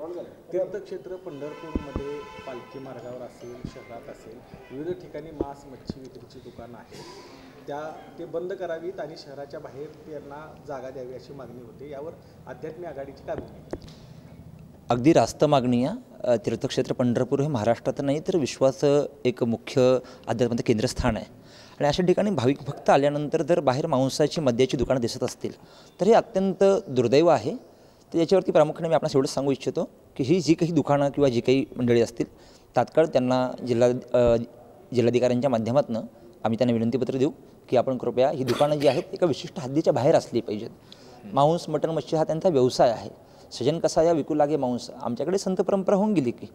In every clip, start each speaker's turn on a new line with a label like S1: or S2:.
S1: तीर्थक्षेत्र पंढरपूरमध्ये पालखी मार्गावर असेल, शहरात असेल, विविध ठिकाणी मांस मच्छी विक्रीची दुकानं आहेत. ते बंद करावीत आणि शहराच्या बाहेर त्यांना जागा द्यावी अशी मागणी होते. यावर आध्यात्मिक आघाडीची काय भूमिका?
S2: अगदी रास्त मागणी आहे. तीर्थक्षेत्र पंढरपूर हे महाराष्ट्रात नाही तर विश्वाचं एक मुख्य आध्यात्मिक केंद्रस्थान आहे. आणि अशा ठिकाणी भाविक भक्त आल्यानंतर जर बाहेर मांसाची मद्याची दुकानं दिसत असतील तर हे अत्यंत दुर्दैव आहे. तर याच्यावरती प्रामुख्याने मी आपणास एवढंच सांगू इच्छितो की ही जी काही दुकानं किंवा जी काही मंडळी असतील तात्काळ त्यांना जिल्हाधिकाऱ्यांच्या माध्यमातून आम्ही त्यांना विनंतीपत्र देऊ की आपण कृपया ही दुकानं जी आहेत एका विशिष्ट हद्दीच्या बाहेर असली पाहिजेत. मांस मटण मच्छी हा त्यांचा व्यवसाय आहे. सजन कसा या विकू लागे मांस आमच्याकडे संत परंपरा होऊन गेली की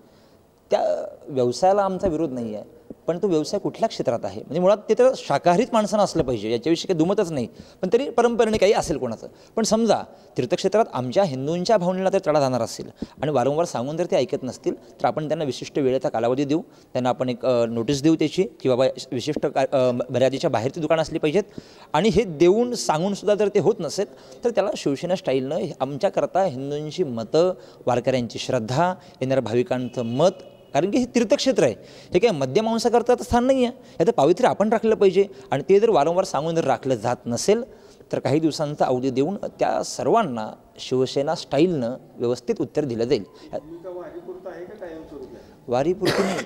S2: त्या व्यवसायाला आमचा विरोध नाही आहे. पण तो व्यवसाय कुठल्या क्षेत्रात आहे म्हणजे मुळात ते तर शाकाहारीत माणसानं असलं पाहिजे याच्याविषयी काही दुमतच नाही. पण तरी परंपरेने काही असेल कोणाचं. पण समजा तीर्थक्षेत्रात आमच्या हिंदूंच्या भावनेला जर तडा जाणार असेल आणि वारंवार सांगून जर ते ऐकत नसतील तर आपण त्यांना विशिष्ट वेळेचा कालावधी देऊ. त्यांना आपण एक नोटीस देऊ त्याची की बाबा विशिष्ट मर्यादेच्या बाहेर ती दुकानं असली पाहिजेत. आणि हे देऊन सांगूनसुद्धा जर ते होत नसेल तर त्याला शिवसेना स्टाईलनं आमच्याकरता हिंदूंची मतं, वारकऱ्यांची श्रद्धा, येणाऱ्या भाविकांचं मत, कारण की हे तीर्थक्षेत्र आहे. हे काय मद्यमांसाकरता स्थान नाही आहे. याचं पावित्र्य आपण राखलं पाहिजे. आणि ते जर वारंवार सांगून जर राखलं जात नसेल तर काही दिवसांचा अवधी देऊन त्या सर्वांना शिवसेना स्टाईलनं व्यवस्थित उत्तर दिलं जाईल. वारीपुरती नाही,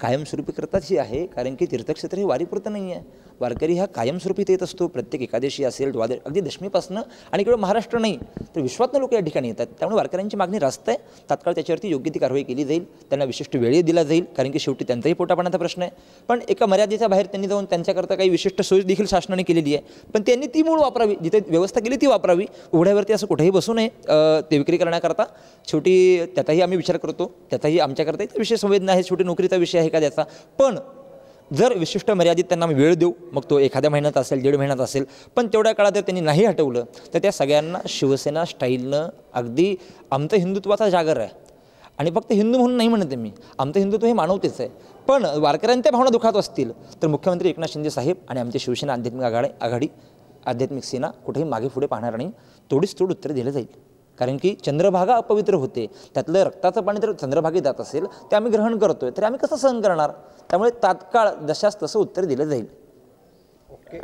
S2: कायमस्वरूपी करताच ही आहे. कारण की तीर्थक्षेत्र हे वारीपुरतं नाही आहे. वारकरी हा कायमस्वरूपी येत असतो. प्रत्येक एकादशी असेल, द्वादशी, अगदी दशमीपासनं. आणि केवळ महाराष्ट्र नाही तर विश्वातनं लोक या ठिकाणी येतात. त्यामुळे वारकऱ्यांची मागणी रास्त आहे. तात्काळ त्याच्यावरती योग्य ती कारवाई केली जाईल. त्यांना विशिष्ट वेळही दिला जाईल. कारण की शेवटी त्यांचाही पोटापाण्याचा प्रश्न आहे. पण एका मर्यादेच्या बाहेर त्यांनी जाऊन त्यांच्याकरता काही विशिष्ट सोय देखील शासनाने केलेली आहे. पण त्यांनी ती मूळ वापरावी, जिथे व्यवस्था केली ती वापरावी. उघड्यावरती असं कुठेही बसू नये ते विक्री करण्याकरता. शेवटी त्याचाही आम्ही विचार करतो. त्याचाही आमच्याकरता विषय संवेदना आहे. शेवटी नोकरीचा विषय आहे का त्याचा. पण जर विशिष्ट मर्यादित त्यांना आम्ही वेळ देऊ, मग तो एखाद्या महिन्यात असेल, 1.5 महिन्यात असेल, पण तेवढ्या काळात जर त्यांनी नाही हटवलं तर त्या सगळ्यांना शिवसेना स्टाईलनं अगदी आमचं हिंदुत्वाचा जागर आहे. आणि फक्त हिंदू म्हणून नाही म्हणते मी, आमचं हिंदुत्व हे मानवतेच आहे. पण वारकऱ्यांच्या भावना दुखात असतील तर मुख्यमंत्री एकनाथ शिंदे साहेब आणि आमचे शिवसेना आध्यात्मिक आध्यात्मिक सेना कुठेही मागे पुढे पाहणार नाही. तोडीस तोड उत्तर दिलं जाईल. कारण की चंद्रभागा अपवित्र होते, त्यातलं रक्ताचं पाणी जर चंद्रभागी जात असेल ते आम्ही ग्रहण करतोय तर आम्ही कसं सहन करणार. त्यामुळे तात्काळ जशास तसं उत्तर दिलं जाईल.
S1: ओके.